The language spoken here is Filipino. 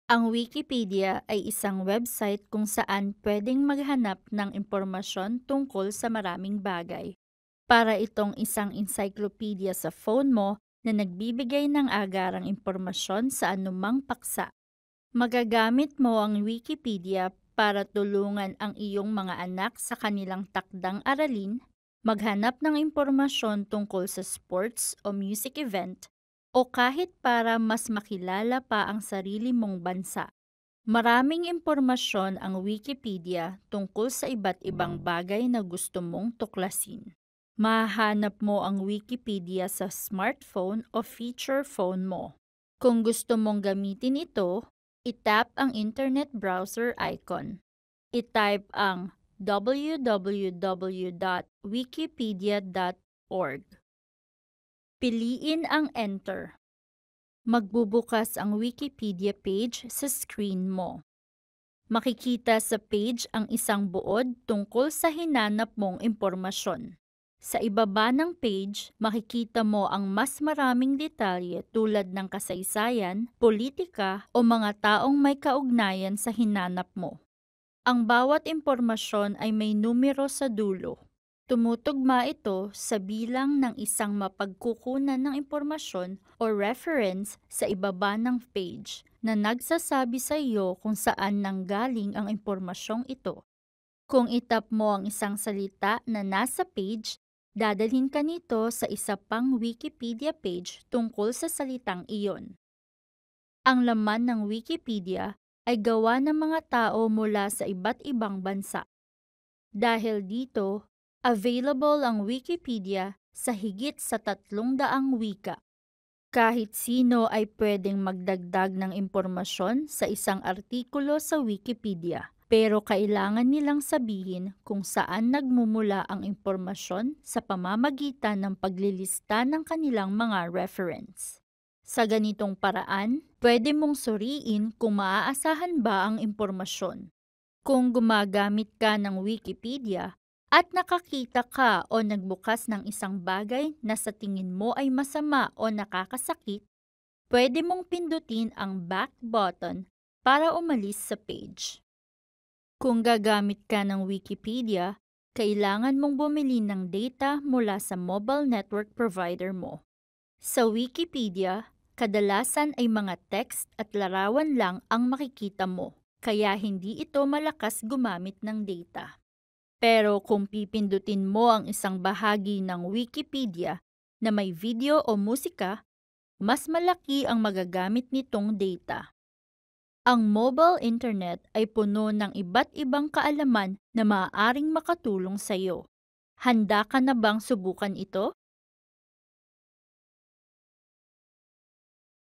Ang Wikipedia ay isang website kung saan pwedeng maghanap ng impormasyon tungkol sa maraming bagay. Para itong isang encyclopedia sa phone mo na nagbibigay ng agarang impormasyon sa anumang paksa. Magagamit mo ang Wikipedia para tulungan ang iyong mga anak sa kanilang takdang aralin, maghanap ng impormasyon tungkol sa sports o music event, o kahit para mas makilala pa ang sarili mong bansa. Maraming impormasyon ang Wikipedia tungkol sa iba't ibang bagay na gusto mong tuklasin. Mahanap mo ang Wikipedia sa smartphone o feature phone mo. Kung gusto mong gamitin ito, itap ang internet browser icon. I-type ang www.wikipedia.org. Piliin ang Enter. Magbubukas ang Wikipedia page sa screen mo. Makikita sa page ang isang buod tungkol sa hinanap mong impormasyon. Sa ibaba ng page, makikita mo ang mas maraming detalye tulad ng kasaysayan, politika o mga taong may kaugnayan sa hinanap mo. Ang bawat impormasyon ay may numero sa dulo. Tumutugma ito sa bilang ng isang mapagkukunan ng impormasyon o reference sa ibaba ng page na nagsasabi sa iyo kung saan nanggaling ang impormasyong ito. Kung itap mo ang isang salita na nasa page, dadalhin ka nito sa isa pang Wikipedia page tungkol sa salitang iyon. Ang laman ng Wikipedia ay gawa ng mga tao mula sa iba't ibang bansa. Dahil dito, available ang Wikipedia sa higit sa 300 wika. Kahit sino ay pwedeng magdagdag ng impormasyon sa isang artikulo sa Wikipedia, pero kailangan nilang sabihin kung saan nagmumula ang impormasyon sa pamamagitan ng paglilista ng kanilang mga reference. Sa ganitong paraan, pwede mong suriin kung maaasahan ba ang impormasyon. Kung gumagamit ka ng Wikipedia at nakakita ka o nagbukas ng isang bagay na sa tingin mo ay masama o nakakasakit, pwede mong pindutin ang back button para umalis sa page. Kung gagamit ka ng Wikipedia, kailangan mong bumili ng data mula sa mobile network provider mo. Sa Wikipedia, kadalasan ay mga text at larawan lang ang makikita mo, kaya hindi ito malakas gumamit ng data. Pero kung pipindutin mo ang isang bahagi ng Wikipedia na may video o musika, mas malaki ang magagamit nitong data. Ang mobile internet ay puno ng iba't ibang kaalaman na maaaring makatulong sa iyo. Handa ka na bang subukan ito?